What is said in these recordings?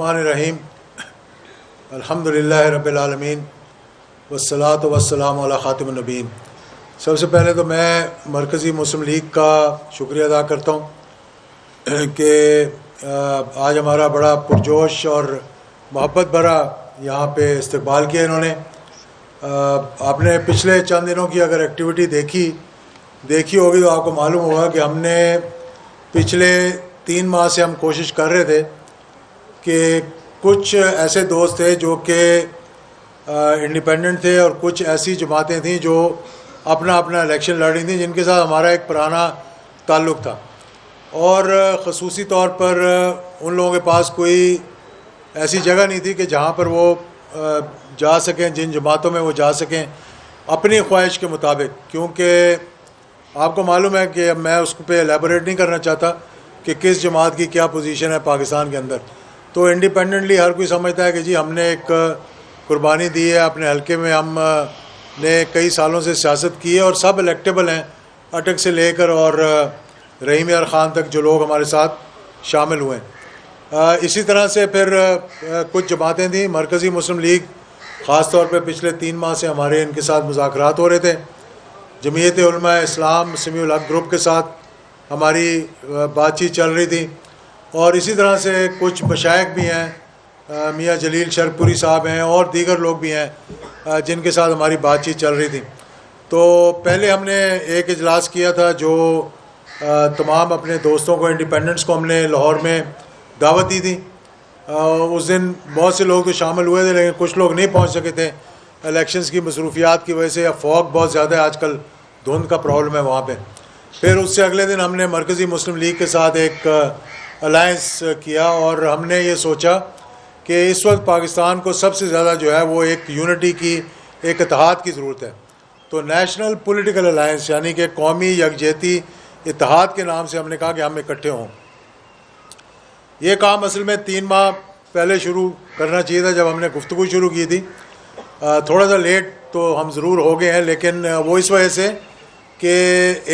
الرحمن الرحیم الحمدللہ رب العالمین والصلاۃ والسلام علی خاتم النبیین۔ سب سے پہلے تو میں مرکزی مسلم لیگ کا شکریہ ادا کرتا ہوں کہ آج ہمارا بڑا پرجوش اور محبت بھرا یہاں پہ استقبال کیا انہوں نے۔ آپ نے پچھلے چند دنوں کی اگر ایکٹیویٹی دیکھی ہوگی تو آپ کو معلوم ہوگا کہ ہم نے پچھلے 3 ماہ سے ہم کوشش کر رہے تھے کہ کچھ ایسے دوست تھے جو کہ انڈیپینڈنٹ تھے اور کچھ ایسی جماعتیں تھیں جو اپنا الیکشن لڑ رہی تھیں جن کے ساتھ ہمارا ایک پرانا تعلق تھا، اور خصوصی طور پر ان لوگوں کے پاس کوئی ایسی جگہ نہیں تھی کہ جہاں پر وہ جا سکیں، جن جماعتوں میں وہ جا سکیں اپنی خواہش کے مطابق، کیونکہ آپ کو معلوم ہے کہ میں اس پہ ایلیبوریٹ نہیں کرنا چاہتا کہ کس جماعت کی کیا پوزیشن ہے پاکستان کے اندر۔ تو انڈیپینڈنٹلی ہر کوئی سمجھتا ہے کہ جی ہم نے ایک قربانی دی ہے اپنے حلقے میں، ہم نے کئی سالوں سے سیاست کی ہے اور سب الیکٹیبل ہیں، اٹک سے لے کر اور رحیم یار خان تک جو لوگ ہمارے ساتھ شامل ہوئے ہیں۔ اسی طرح سے پھر کچھ جماعتیں تھیں، مرکزی مسلم لیگ خاص طور پہ پچھلے 3 ماہ سے ہمارے ان کے ساتھ مذاکرات ہو رہے تھے۔ جمعیت علماء اسلام سمیع الحق گروپ کے ساتھ ہماری بات چیت چل رہی تھی، اور اسی طرح سے کچھ مشائخ بھی ہیں، میاں جلیل شرک پوری صاحب ہیں اور دیگر لوگ بھی ہیں جن کے ساتھ ہماری بات چیت چل رہی تھی۔ تو پہلے ہم نے ایک اجلاس کیا تھا جو تمام اپنے دوستوں کو، انڈیپینڈنٹس کو ہم نے لاہور میں دعوت دی تھی۔ اس دن بہت سے لوگ تو شامل ہوئے تھے لیکن کچھ لوگ نہیں پہنچ سکے تھے الیکشنز کی مصروفیات کی وجہ سے، یا فوگ بہت زیادہ ہے آج کل، دھند کا پرابلم ہے وہاں پہ۔ پھر اس سے اگلے دن ہم نے مرکزی مسلم لیگ کے ساتھ ایک الائنس کیا، اور ہم نے یہ سوچا کہ اس وقت پاکستان کو سب سے زیادہ جو ہے وہ ایک یونٹی کی، ایک اتحاد کی ضرورت ہے۔ تو نیشنل پولیٹیکل الائنس یعنی کہ قومی یکجہتی اتحاد کے نام سے ہم نے کہا کہ ہم اکٹھے ہوں۔ یہ کام اصل میں 3 ماہ پہلے شروع کرنا چاہیے تھا جب ہم نے گفتگو شروع کی تھی۔ تھوڑا سا لیٹ تو ہم ضرور ہو گئے ہیں، لیکن وہ اس وجہ سے کہ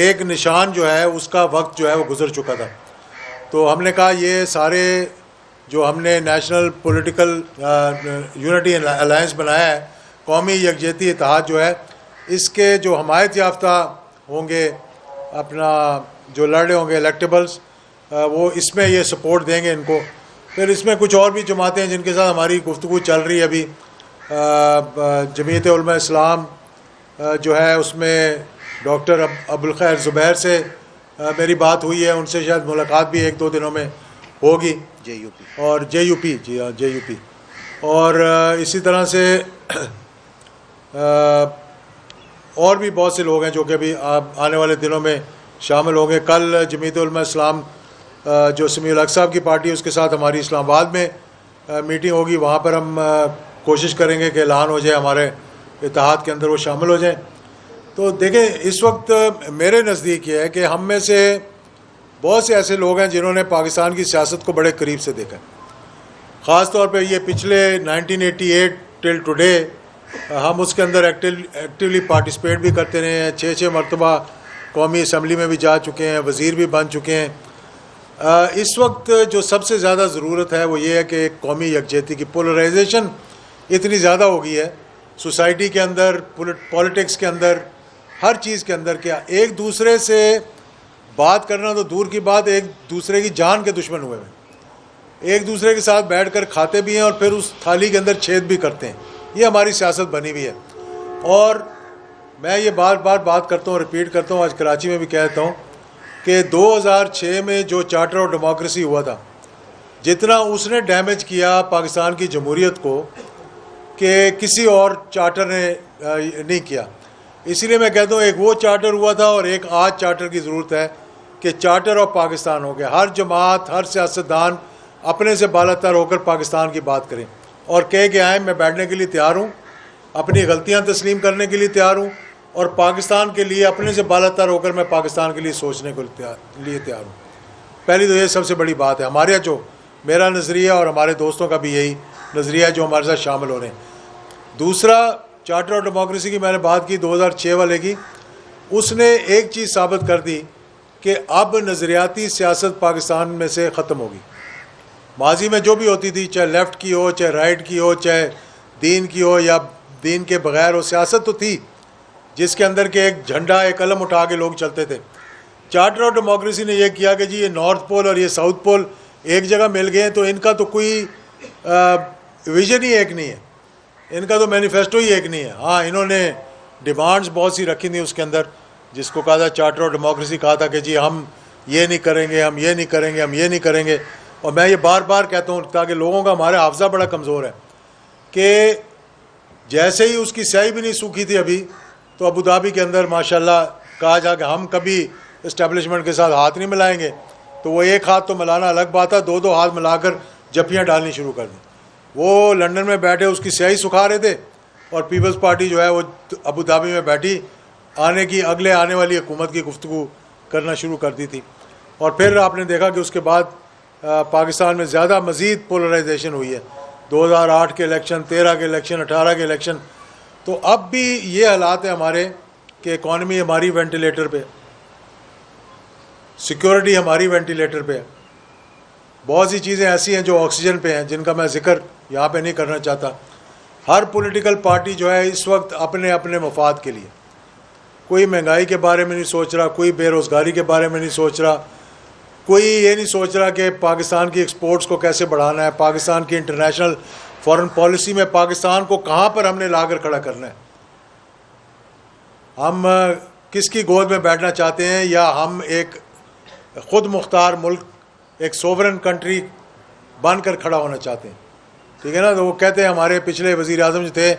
ایک نشان جو ہے اس کا وقت جو ہے وہ گزر چکا تھا۔ تو ہم نے کہا یہ سارے جو ہم نے نیشنل پولیٹیکل یونٹی الائنس بنایا ہے، قومی یکجہتی اتحاد جو ہے، اس کے جو حمایت یافتہ ہوں گے، اپنا جو لڑ رہے ہوں گے الیکٹیبلز، وہ اس میں یہ سپورٹ دیں گے ان کو۔ پھر اس میں کچھ اور بھی جماعتیں ہیں جن کے ساتھ ہماری گفتگو چل رہی ہے ابھی۔ جمعیت علماء اسلام جو ہے اس میں ڈاکٹر ابوالخیر زبیر سے میری بات ہوئی ہے، ان سے شاید ملاقات بھی 1-2 دنوں میں ہوگی۔ اور جے یو پی، اور اسی طرح سے اور بھی بہت سے لوگ ہیں جو کہ ابھی آنے والے دنوں میں شامل ہوں گے۔ کل جمعیت علماء اسلام جو سمیع الحق صاحب کی پارٹی، اس کے ساتھ ہماری اسلام آباد میں میٹنگ ہوگی، وہاں پر ہم کوشش کریں گے کہ اعلان ہو جائے، ہمارے اتحاد کے اندر وہ شامل ہو جائیں۔ تو دیکھیں اس وقت میرے نزدیک یہ ہے کہ ہم میں سے بہت سے ایسے لوگ ہیں جنہوں نے پاکستان کی سیاست کو بڑے قریب سے دیکھا، خاص طور پہ یہ پچھلے 1988 ٹل ٹوڈے ہم اس کے اندر ایکٹیولی پارٹیسپیٹ بھی کرتے رہے ہیں، 6 مرتبہ قومی اسمبلی میں بھی جا چکے ہیں، وزیر بھی بن چکے ہیں۔ اس وقت جو سب سے زیادہ ضرورت ہے وہ یہ ہے کہ ایک قومی یکجہتی کی، پولرائزیشن اتنی زیادہ ہو گئی ہے سوسائٹی کے اندر، پولیٹکس کے اندر، ہر چیز کے اندر، کیا ایک دوسرے سے بات کرنا تو دور کی بات، ایک دوسرے کی جان کے دشمن ہوئے ہیں، ایک دوسرے کے ساتھ بیٹھ کر کھاتے بھی ہیں اور پھر اس تھالی کے اندر چھید بھی کرتے ہیں۔ یہ ہماری سیاست بنی ہوئی ہے، اور میں یہ بات کرتا ہوں، ریپیٹ کرتا ہوں، آج کراچی میں بھی کہتا ہوں کہ 2006 میں جو چارٹر آف ڈیموکریسی ہوا تھا، جتنا اس نے ڈیمیج کیا پاکستان کی جمہوریت کو کہ کسی اور چارٹر نے نہیں کیا۔ اسی لیے میں کہتا ہوں ایک وہ چارٹر ہوا تھا اور ایک آج چارٹر کی ضرورت ہے کہ چارٹر آف پاکستان ہو گیا، ہر جماعت، ہر سیاستدان اپنے سے بالا تر ہو کر پاکستان کی بات کریں اور کہہ کے آئیں میں بیٹھنے کے لیے تیار ہوں، اپنی غلطیاں تسلیم کرنے کے لیے تیار ہوں، اور پاکستان کے لیے اپنے سے بالا تر ہو کر میں پاکستان کے لیے سوچنے کے لیے تیار ہوں۔ پہلی تو یہ سب سے بڑی بات ہے ہمارے، جو میرا نظریہ اور ہمارے دوستوں کا بھی یہی نظریہ ہے جو ہمارے ساتھ شامل ہو رہے ہیں۔ دوسرا، چارٹر آف ڈیموکریسی کی میں نے بات کی 2006 والے کی، اس نے ایک چیز ثابت کر دی کہ اب نظریاتی سیاست پاکستان میں سے ختم ہوگی۔ ماضی میں جو بھی ہوتی تھی، چاہے لیفٹ کی ہو، چاہے رائٹ کی ہو، چاہے دین کی ہو یا دین کے بغیر ہو، سیاست تو تھی جس کے اندر کہ ایک جھنڈا، ایک علم اٹھا کے لوگ چلتے تھے. چارٹر آف ڈیموکریسی نے یہ کیا کہ جی یہ نارتھ پول اور یہ ساؤتھ پول ایک جگہ مل گئے ہیں، تو ان کا تو کوئی ویژن ہی ایک نہیں ہے، ان کا تو مینیفیسٹو ہی ایک نہیں ہے. ہاں انہوں نے ڈیمانڈز بہت سی رکھی تھیں اس کے اندر، جس کو کہا تھا چارٹر آف ڈیموکریسی، کہا تھا کہ جی ہم یہ نہیں کریں گے، ہم یہ نہیں کریں گے، ہم یہ نہیں کریں گے. اور میں یہ بار بار کہتا ہوں تاکہ لوگوں کا ہمارا حافظہ بڑا کمزور ہے کہ جیسے ہی اس کی سیاہی بھی نہیں سوکھی تھی ابھی، تو ابوظہبی کے اندر ماشاءاللہ کہا جا کہ ہم کبھی اسٹیبلشمنٹ کے ساتھ ہاتھ نہیں ملائیں گے، تو وہ ایک ہاتھ تو ملانا الگ بات ہے، دو ہاتھ ملا کر جپیاں ڈالنی شروع کر دیں. وہ لنڈن میں بیٹھے اس کی سیاہی سکھا رہے تھے، اور پیپلز پارٹی جو ہے وہ ابوظہبی میں بیٹھی اگلے آنے والی حکومت کی گفتگو کرنا شروع کر دی تھی. اور پھر آپ نے دیکھا کہ اس کے بعد پاکستان میں زیادہ مزید پولرائزیشن ہوئی ہے، 2008 کے الیکشن، 13 کے الیکشن، 18 کے الیکشن. تو اب بھی یہ حالات ہیں ہمارے کہ اکانومی ہماری وینٹیلیٹر پہ، سیکیورٹی ہماری وینٹیلیٹر پہ ہے، بہت سی چیزیں ایسی ہیں جو آکسیجن پہ ہیں جن کا میں ذکر یہاں پہ نہیں کرنا چاہتا. ہر پولیٹیکل پارٹی جو ہے اس وقت اپنے اپنے مفاد کے لیے، کوئی مہنگائی کے بارے میں نہیں سوچ رہا، کوئی بے روزگاری کے بارے میں نہیں سوچ رہا، کوئی یہ نہیں سوچ رہا کہ پاکستان کی ایکسپورٹس کو کیسے بڑھانا ہے، پاکستان کی انٹرنیشنل فارن پالیسی میں پاکستان کو کہاں پر ہم نے لا کر کھڑا کرنا ہے. ہم کس کی گود میں بیٹھنا چاہتے ہیں، یا ہم ایک خود مختار ملک، ایک سوورن کنٹری بن کر کھڑا ہونا چاہتے ہیں. ٹھیک ہے نا. تو وہ کہتے ہیں ہمارے پچھلے وزیر اعظم جو تھے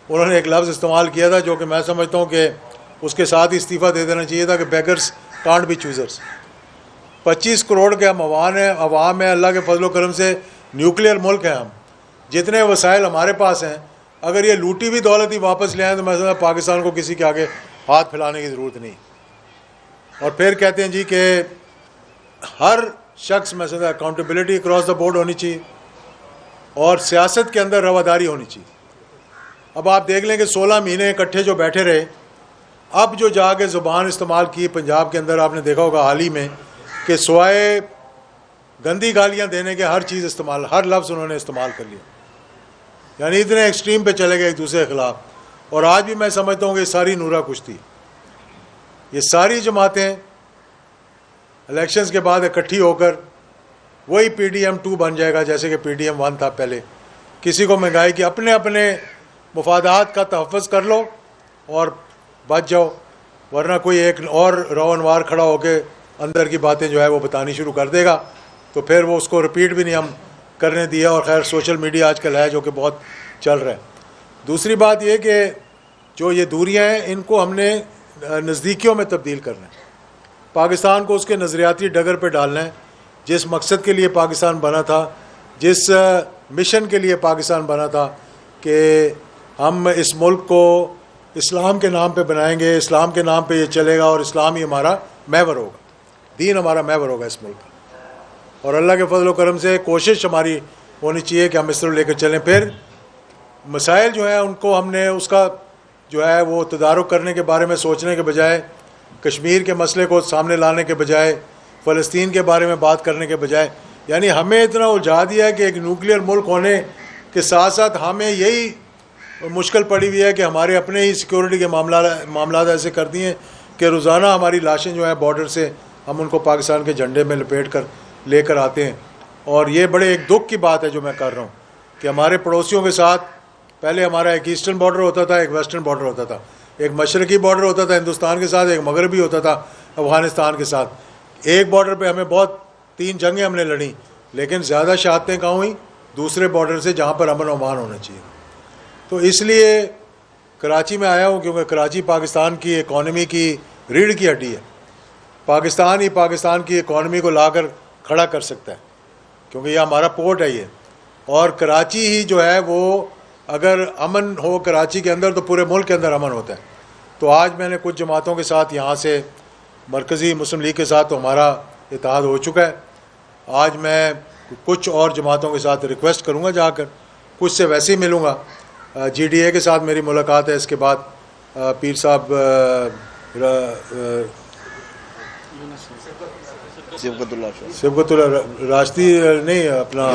انہوں نے ایک لفظ استعمال کیا تھا جو کہ میں سمجھتا ہوں کہ اس کے ساتھ ہی استعفیٰ دے دینا چاہیے تھا، کہ beggars can't be choosers. 25 crore کے ہم عوام ہیں، اللہ کے فضل و کرم سے نیوکلیئر ملک ہیں ہم، جتنے وسائل ہمارے پاس ہیں، اگر یہ لوٹی ہوئی دولت ہی واپس لے آئیں تو میں سمجھتا ہوں پاکستان کو کسی کے آگے ہاتھ پھیلانے کی ضرورت نہیں. اور پھر کہتے ہیں جی کہ ہر شخص میں سمجھتا اکاؤنٹیبلٹی اکراس دا بورڈ ہونی چاہیے، اور سیاست کے اندر رواداری ہونی چاہیے. اب آپ دیکھ لیں کہ 16 مہینے اکٹھے جو بیٹھے رہے، اب جو جا کے زبان استعمال کی پنجاب کے اندر، آپ نے دیکھا ہوگا حال ہی میں کہ سوائے گندی گالیاں دینے کے ہر چیز استعمال، ہر لفظ انہوں نے استعمال کر لیا. یعنی اتنے ایکسٹریم پہ چلے گئے ایک دوسرے کے خلاف. اور آج بھی میں سمجھتا ہوں کہ یہ ساری نورا کشتی، یہ ساری جماعتیں الیکشنز کے بعد اکٹھی ہو کر وہی پی ڈی ایم 2 بن جائے گا جیسے کہ پی ڈی ایم 1 تھا پہلے. کسی کو مہنگائی کی اپنے اپنے مفادات کا تحفظ کر لو اور بچ جاؤ، ورنہ کوئی ایک اور روانوار کھڑا ہو کے اندر کی باتیں جو ہے وہ بتانی شروع کر دے گا، تو پھر وہ اس کو رپیٹ بھی نہیں ہم کرنے دیا. اور خیر سوشل میڈیا آج کل ہے جو کہ بہت چل رہا ہے. دوسری بات یہ کہ جو یہ دوریاں ہیں ان کو ہم نے نزدیکیوں میں تبدیل کرنا ہے، پاکستان کو اس کے نظریاتی ڈگر پہ ڈالنا ہے. جس مقصد کے لیے پاکستان بنا تھا، جس مشن کے لیے پاکستان بنا تھا کہ ہم اس ملک کو اسلام کے نام پہ بنائیں گے، اسلام کے نام پہ یہ چلے گا، اور اسلام ہی ہمارا محور ہوگا، دین ہمارا محور ہوگا اس ملک کا. اور اللہ کے فضل و کرم سے کوشش ہماری ہونی چاہیے کہ ہم اس طرح لے کر چلیں. پھر مسائل جو ہیں ان کو ہم نے اس کا جو ہے وہ تدارک کرنے کے بارے میں سوچنے کے بجائے، کشمیر کے مسئلے کو سامنے لانے کے بجائے، فلسطین کے بارے میں بات کرنے کے بجائے، یعنی ہمیں اتنا الجھا دیا ہے کہ ایک نیوکلیئر ملک ہونے کے ساتھ ساتھ ہمیں یہی مشکل پڑی ہوئی ہے کہ ہمارے اپنے ہی سیکورٹی کے معاملات ایسے کر دیے ہیں کہ روزانہ ہماری لاشیں جو ہیں بارڈر سے ہم ان کو پاکستان کے جھنڈے میں لپیٹ کر لے کر آتے ہیں. اور یہ بڑے ایک دکھ کی بات ہے جو میں کر رہا ہوں کہ ہمارے پڑوسیوں کے ساتھ پہلے ہمارا ایک ایسٹرن بارڈر ہوتا تھا، ایک ویسٹرن بارڈر ہوتا تھا، ایک مشرقی بارڈر ہوتا تھا ہندوستان کے ساتھ، ایک مغربی ہوتا تھا افغانستان کے ساتھ. ایک بارڈر پہ ہمیں بہت 3 جنگیں ہم نے لڑیں، لیکن زیادہ شہادتیں کہاں ہوئیں؟ دوسرے بارڈر سے جہاں پر امن و امان ہونا چاہیے. تو اس لیے کراچی میں آیا ہوں کیونکہ کراچی پاکستان کی اکانومی کی ریڑھ کی ہڈی ہے. پاکستان ہی پاکستان کی اکانومی کو لا کر کھڑا کر سکتا ہے کیونکہ یہ ہمارا پورٹ ہے یہ. اور کراچی ہی جو ہے وہ اگر امن ہو کراچی کے اندر تو پورے ملک کے اندر امن ہوتا ہے. تو آج میں نے کچھ جماعتوں کے ساتھ یہاں سے مرکزی مسلم لیگ کے ساتھ تو ہمارا اتحاد ہو چکا ہے. آج میں کچھ اور جماعتوں کے ساتھ ریکویسٹ کروں گا جا کر، کچھ سے ویسے ہی ملوں گا. جی ڈی اے کے ساتھ میری ملاقات ہے، اس کے بعد پیر صاحب سبقت اللہ راشدی نہیں اپنا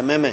MMA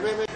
MMA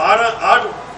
8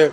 $1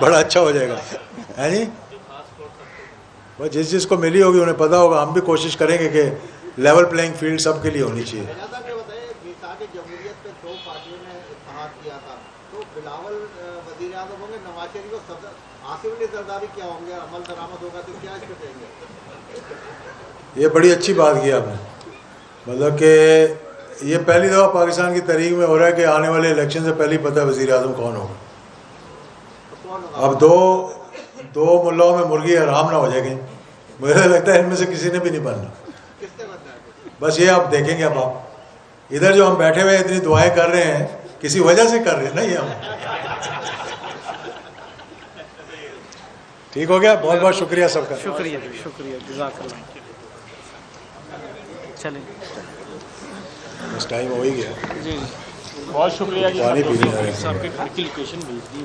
بڑا اچھا ہو جائے گا, ہے جی. بس جس کو ملی ہوگی انہیں پتہ ہوگا. ہم بھی کوشش کریں گے کہ لیول پلینگ فیلڈ سب کے لیے ہونی چاہیے. صاحب یہ بتائیے, میثاق جمہوریت پہ 2 پارٹیوں نے اتحاد کیا تھا, تو بلاول وزیر اعظم ہوں گے, نواز شریف کو صدر, آصف علی زرداری کیا ہوں گے, عمل درآمد ہوگا تو کیا اس پہ دیں گے؟ یہ بڑی اچھی بات کی آپ نے. مطلب کہ یہ پہلی دفعہ پاکستان کی تاریخ میں ہو رہا ہے کہ آنے والے الیکشن سے پہلے ہی پتہ ہے وزیر اعظم کون ہوگا. اب دو ملاؤں میں مرغی حرام نہ ہو جائے گی. مجھے لگتا ہے ان میں سے کسی نے بھی نہیں بننا. کس نے بننا ہے؟ بس یہ آپ دیکھیں گے. اب آپ ادھر جو ہم بیٹھے ہوئے اتنی دعائیں کر رہے ہیں, کسی وجہ سے کر رہے ہیں نا یہ ہم. ٹھیک ہو گیا. بہت بہت شکریہ سب کا. شکریہ جزاک اللہ. چلیں بس ٹائم ہو ہی گیا. جی بہت شکریہ جی. پانی پی لیں. صاحب کے گھر کی لوکیشن بھیج دی.